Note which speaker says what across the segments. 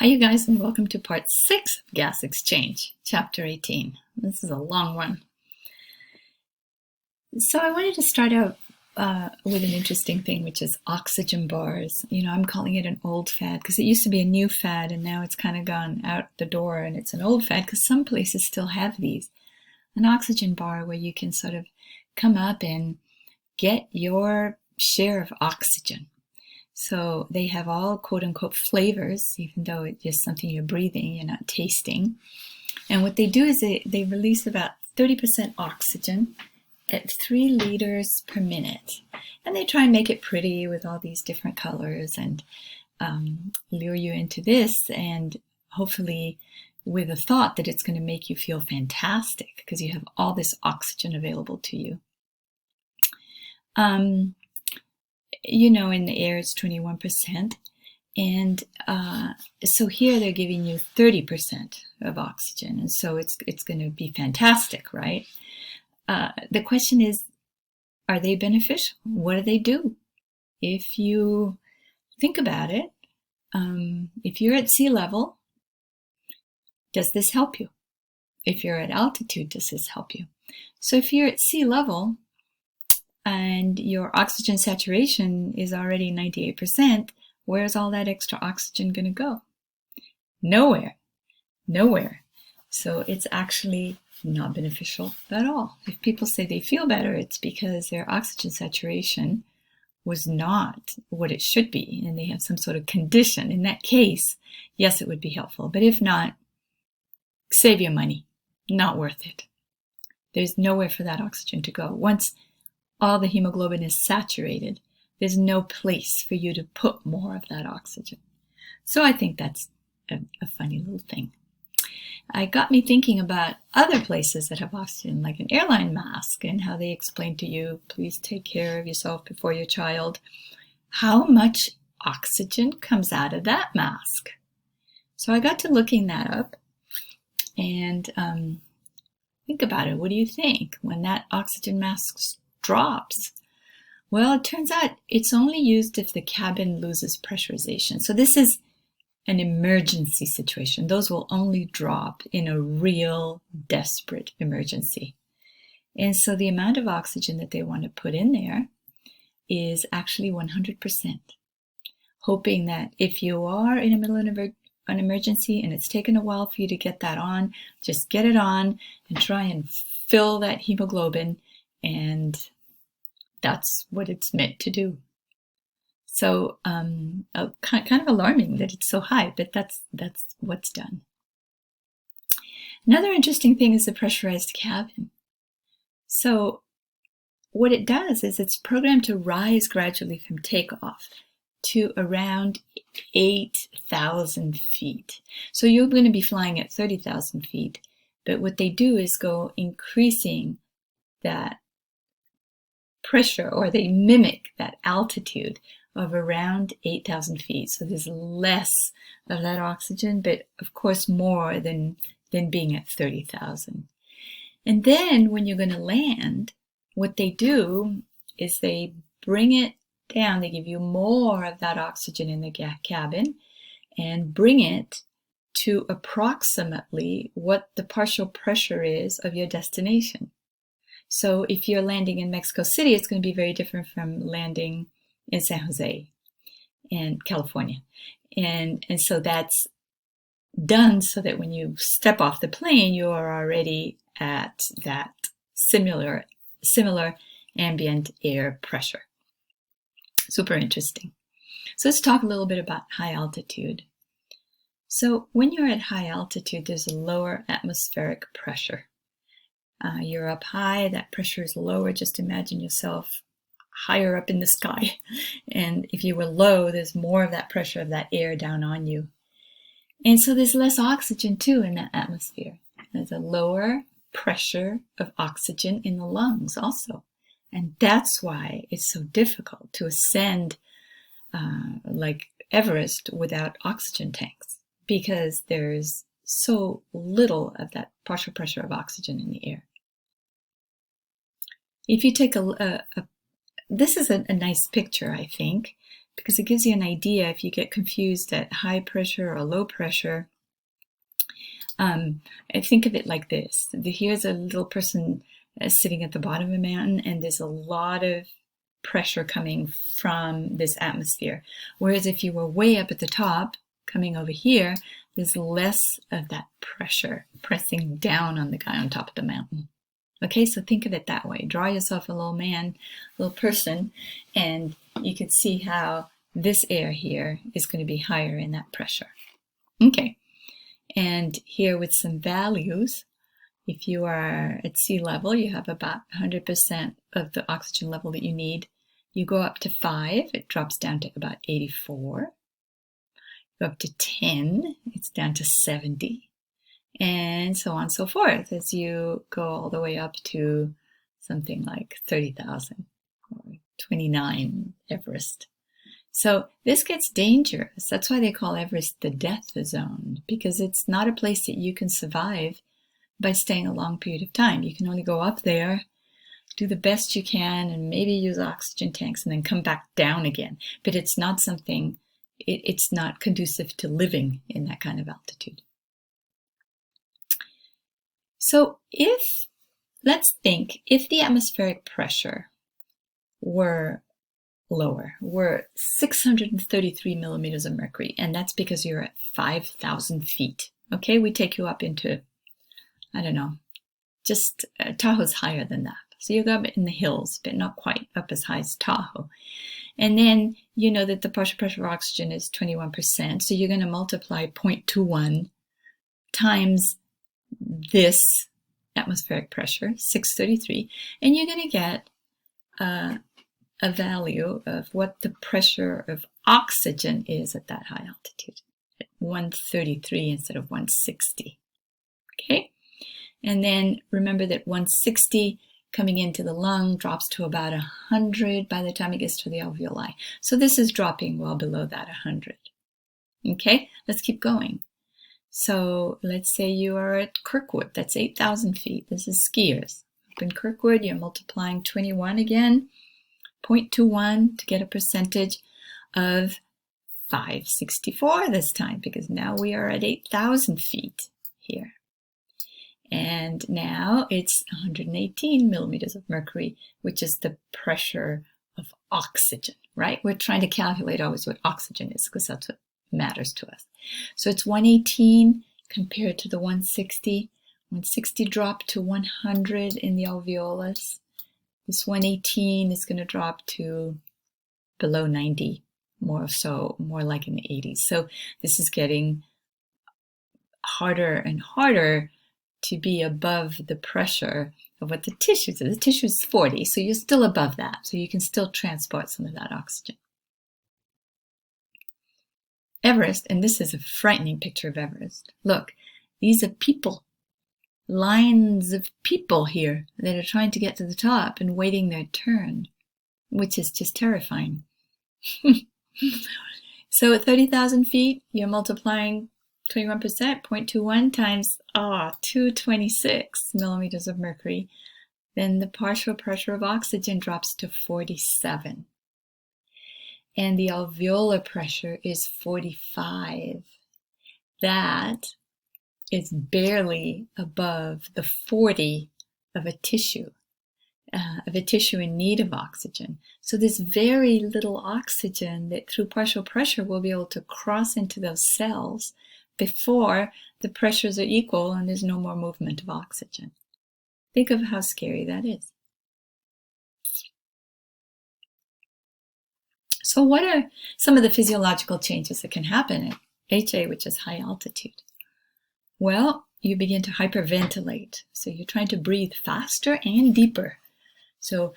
Speaker 1: Hi, you guys, and welcome to part 6 of Gas Exchange, chapter 18. This is a long one. So I wanted to start out with an interesting thing, which is oxygen bars. I'm calling it an old fad because it used to be a new fad, and now it's kind of gone out the door, and it's an old fad because some places still have these. An oxygen bar where you can sort of come up and get your share of oxygen. So they have all quote-unquote flavors, even though it's just something you're breathing, you're not tasting. And what they do is they release about 30% oxygen at 3 liters per minute. And they try and make it pretty with all these different colors and lure you into this, and hopefully with a thought that it's going to make you feel fantastic because you have all this oxygen available to you. In the air it's 21%, and so here they're giving you 30% of oxygen, and so it's going to be fantastic, right? The question is, are they beneficial? What do they do? If you think about it, if you're at sea level, does this help you? If you're at altitude, does this help you? So if you're at sea level, and your oxygen saturation is already 98%, where's all that extra oxygen going to go? Nowhere. So it's actually not beneficial at all. If people say they feel better, it's because their oxygen saturation was not what it should be, and they have some sort of condition. In that case, yes, it would be helpful. But if not, save your money. Not worth it. There's nowhere for that oxygen to go. Once all the hemoglobin is saturated, there's no place for you to put more of that oxygen. So I think that's a funny little thing. It got me thinking about other places that have oxygen, like an airline mask, and how they explain to you, please take care of yourself before your child. How much oxygen comes out of that mask? So I got to looking that up, and think about it. What do you think when that oxygen mask drops? Well, it turns out it's only used if the cabin loses pressurization. So this is an emergency situation. Those will only drop in a real desperate emergency. And so the amount of oxygen that they want to put in there is actually 100%, hoping that if you are in the middle of an emergency and it's taken a while for you to get that on, just get it on and try and fill that hemoglobin, and that's what it's meant to do. So kind of alarming that it's so high, but that's what's done. Another interesting thing is the pressurized cabin. So what it does is it's programmed to rise gradually from takeoff to around 8,000 feet. So you're going to be flying at 30,000 feet, but what they do is go increasing that pressure, or they mimic that altitude of around 8,000 feet. So there's less of that oxygen, but of course more than being at 30,000. And then when you're going to land, what they do is they bring it down. They give you more of that oxygen in the cabin and bring it to approximately what the partial pressure is of your destination. So if you're landing in Mexico City, it's going to be very different from landing in San Jose in California. And so that's done so that when you step off the plane, you are already at that similar ambient air pressure. Super interesting. So let's talk a little bit about high altitude. So when you're at high altitude, there's a lower atmospheric pressure. You're up high, that pressure is lower. Just imagine yourself higher up in the sky. And if you were low, there's more of that pressure of that air down on you. And so there's less oxygen too in that atmosphere. There's a lower pressure of oxygen in the lungs also. And that's why it's so difficult to ascend like Everest without oxygen tanks, because there's so little of that partial pressure of oxygen in the air. If you take this is a nice picture, I think, because it gives you an idea if you get confused at high pressure or low pressure. Think of it like this. Here's a little person sitting at the bottom of a mountain, and there's a lot of pressure coming from this atmosphere. Whereas if you were way up at the top, coming over here, there's less of that pressure pressing down on the guy on top of the mountain. Okay, so think of it that way. Draw yourself a little person, and you can see how this air here is going to be higher in that pressure. Okay, and here with some values, if you are at sea level, you have about 100% of the oxygen level that you need. You go up to 5, it drops down to about 84. Go up to 10, it's down to 70. And so on and so forth as you go all the way up to something like 30,000 or 29 Everest. So this gets dangerous. That's why they call Everest the death zone, because it's not a place that you can survive by staying a long period of time. You can only go up there, do the best you can, and maybe use oxygen tanks and then come back down again. But it's not something, it's not conducive to living in that kind of altitude. So let's think, if the atmospheric pressure were lower, we're 633 millimeters of mercury, and that's because you're at 5,000 feet. Okay, we take you up into, I don't know, just Tahoe's higher than that. So you go up in the hills, but not quite up as high as Tahoe. And then you know that the partial pressure of oxygen is 21%, so you're going to multiply 0.21 times this atmospheric pressure, 633, and you're going to get a value of what the pressure of oxygen is at that high altitude, at 133 instead of 160. Okay? And then remember that 160 coming into the lung drops to about 100 by the time it gets to the alveoli. So this is dropping well below that 100. Okay? Let's keep going. So let's say you are at Kirkwood. That's 8,000 feet. This is skiers. Up in Kirkwood, you're multiplying 21 again, 0.21 to get a percentage of 564 this time, because now we are at 8,000 feet here. And now it's 118 millimeters of mercury, which is the pressure of oxygen, right? We're trying to calculate always what oxygen is, because that's what matters to us. So it's 118 compared to the 160. 160 dropped to 100 in the alveolus. This 118 is going to drop to below 90, more like in the 80s. So this is getting harder and harder to be above the pressure of what the tissues is. The tissue is 40, so you're still above that. So you can still transport some of that oxygen. Everest, and this is a frightening picture of Everest. Look, these are people, lines of people here that are trying to get to the top and waiting their turn, which is just terrifying. So at 30,000 feet, you're multiplying 21%, 0.21 times 226 millimeters of mercury. Then the partial pressure of oxygen drops to 47. And the alveolar pressure is 45. That is barely above the 40 of a tissue in need of oxygen. So there's very little oxygen that through partial pressure will be able to cross into those cells before the pressures are equal and there's no more movement of oxygen. Think of how scary that is. So what are some of the physiological changes that can happen at HA, which is high altitude? Well, you begin to hyperventilate. So you're trying to breathe faster and deeper. So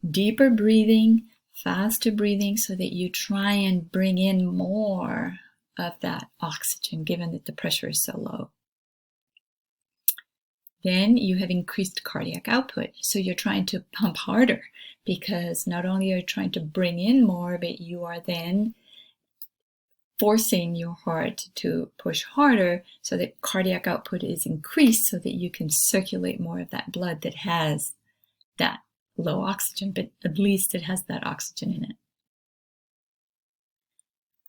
Speaker 1: deeper breathing, faster breathing, so that you try and bring in more of that oxygen, given that the pressure is so low. Then you have increased cardiac output. So you're trying to pump harder, because not only are you trying to bring in more, but you are then forcing your heart to push harder so that cardiac output is increased so that you can circulate more of that blood that has that low oxygen, but at least it has that oxygen in it.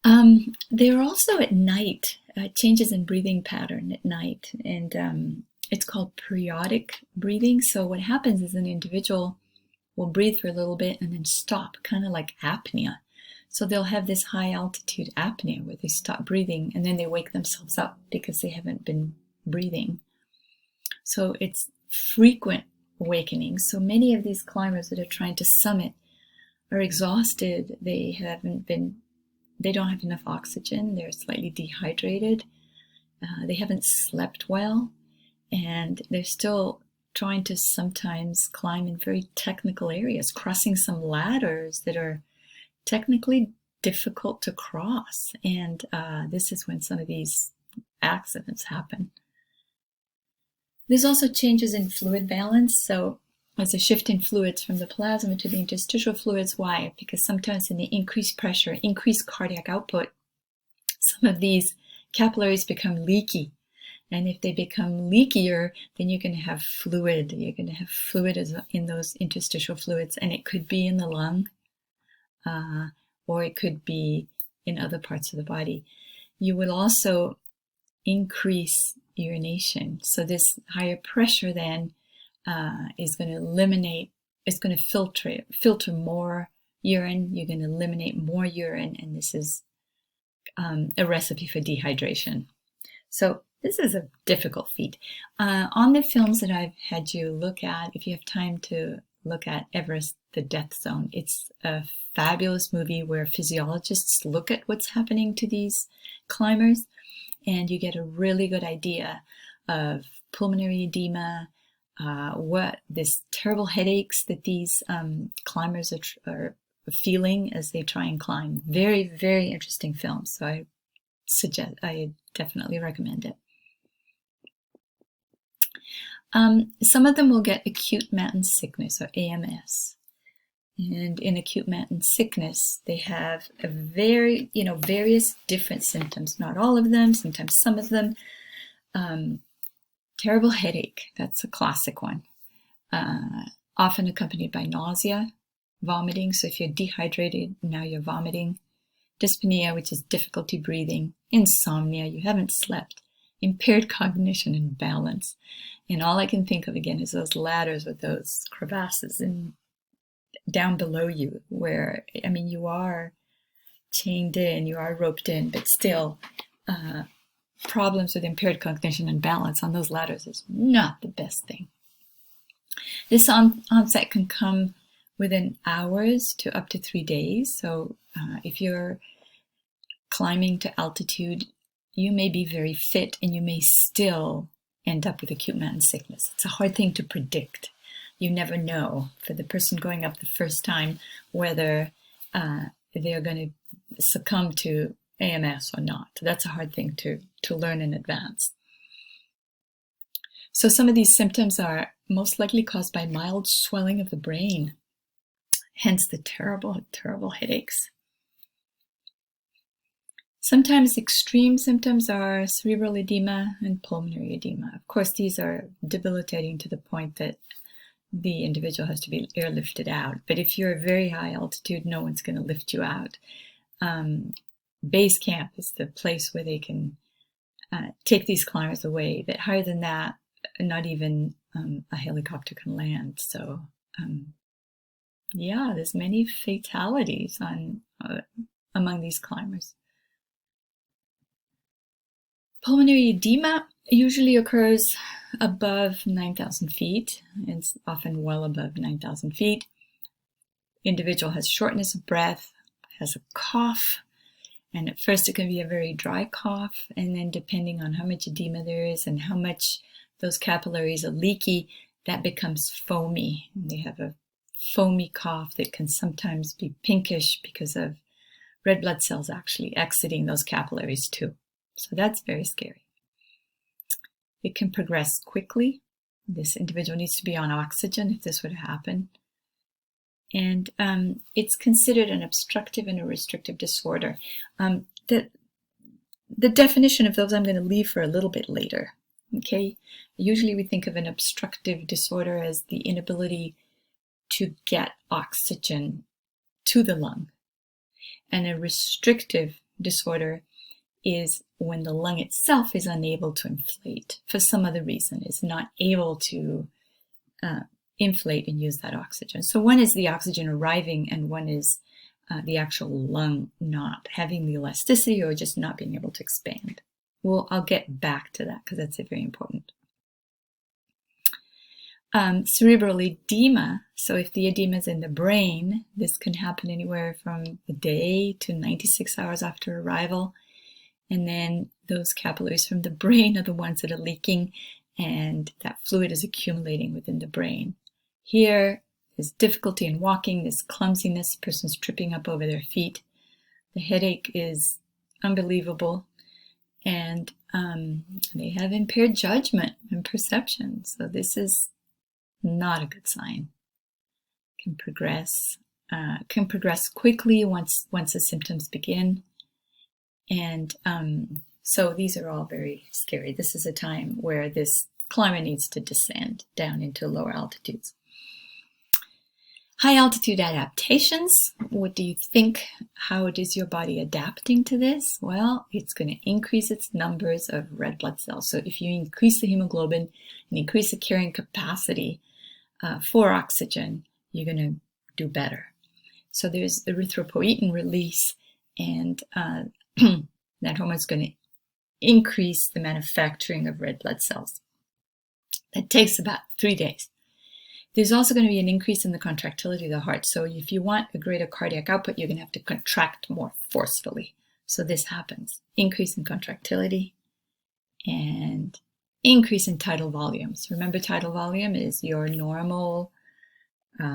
Speaker 1: They're also at night, changes in breathing pattern at night, and it's called periodic breathing. So what happens is an individual will breathe for a little bit and then stop, kind of like apnea. So they'll have this high altitude apnea where they stop breathing and then they wake themselves up because they haven't been breathing. So it's frequent awakenings. So many of these climbers that are trying to summit are exhausted. They don't have enough oxygen. They're slightly dehydrated. They haven't slept well, and they're still trying to sometimes climb in very technical areas, crossing some ladders that are technically difficult to cross. And this is when some of these accidents happen. There's also changes in fluid balance. So there's a shift in fluids from the plasma to the interstitial fluids. Why? Because sometimes in the increased pressure, increased cardiac output, some of these capillaries become leaky. And if they become leakier, then you're going to have fluid. You're going to have fluid in those interstitial fluids, and it could be in the lung, or it could be in other parts of the body. You will also increase urination. So this higher pressure then is going to eliminate, it's going to filter more urine. You're going to eliminate more urine, and this is a recipe for dehydration. So this is a difficult feat. On the films that I've had you look at, if you have time to look at Everest, the Death Zone, it's a fabulous movie where physiologists look at what's happening to these climbers, and you get a really good idea of pulmonary edema, what this terrible headaches that these climbers are feeling as they try and climb. Very, very interesting film. So I definitely recommend it. Some of them will get acute mountain sickness, or AMS. And in acute mountain sickness, they have a various different symptoms. Not all of them, sometimes some of them. Terrible headache, that's a classic one. Often accompanied by nausea, vomiting. So if you're dehydrated, now you're vomiting. Dyspnea, which is difficulty breathing. Insomnia, you haven't slept. Impaired cognition and balance. And all I can think of again is those ladders with those crevasses and down below you, where, I mean, you are chained in, you are roped in, but still problems with impaired cognition and balance on those ladders is not the best thing. This onset can come within hours to up to 3 days. So if you're climbing to altitude, you may be very fit and you may still end up with acute mountain sickness. It's a hard thing to predict. You never know for the person going up the first time whether they're going to succumb to AMS or not. That's a hard thing to learn in advance. So some of these symptoms are most likely caused by mild swelling of the brain, hence the terrible, terrible headaches. Sometimes extreme symptoms are cerebral edema and pulmonary edema. Of course, these are debilitating to the point that the individual has to be airlifted out. But if you're at very high altitude, no one's going to lift you out. Base camp is the place where they can take these climbers away. But higher than that, not even a helicopter can land. So, yeah, there's many fatalities among these climbers. Pulmonary edema usually occurs above 9,000 feet. It's often well above 9,000 feet. Individual has shortness of breath, has a cough, and at first it can be a very dry cough, and then depending on how much edema there is and how much those capillaries are leaky, that becomes foamy. And they have a foamy cough that can sometimes be pinkish because of red blood cells actually exiting those capillaries too. So that's very scary. It can progress quickly. This individual needs to be on oxygen if this would happen. And it's considered an obstructive and a restrictive disorder. The definition of those I'm going to leave for a little bit later. Okay? Usually we think of an obstructive disorder as the inability to get oxygen to the lung. And a restrictive disorder is when the lung itself is unable to inflate for some other reason. It's not able to inflate and use that oxygen. So one is the oxygen arriving, and one is the actual lung not having the elasticity or just not being able to expand. I'll get back to that because that's very important. Cerebral edema. So if the edema is in the brain, this can happen anywhere from a day to 96 hours after arrival. And then those capillaries from the brain are the ones that are leaking, and that fluid is accumulating within the brain. Here, there's difficulty in walking, there's clumsiness, the person's tripping up over their feet. The headache is unbelievable, and they have impaired judgment and perception. So this is not a good sign. Can progress quickly once the symptoms begin. And so these are all very scary. This is a time where this climber needs to descend down into lower altitudes. High altitude adaptations. What do you think? How is your body adapting to this? Well, it's going to increase its numbers of red blood cells. So if you increase the hemoglobin and increase the carrying capacity for oxygen, you're going to do better. So there's erythropoietin release, and that hormone is going to increase the manufacturing of red blood cells. That takes about 3 days. There's also going to be an increase in the contractility of the heart. So if you want a greater cardiac output, you're going to have to contract more forcefully. So this happens. Increase in contractility and increase in tidal volumes. Remember, tidal volume is your normal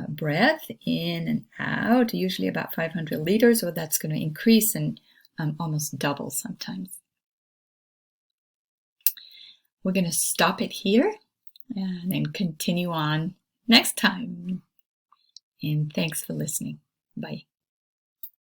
Speaker 1: breath in and out, usually about 500 liters, or that's going to increase and almost double sometimes. We're going to stop it here and then continue on next time. And thanks for listening. Bye.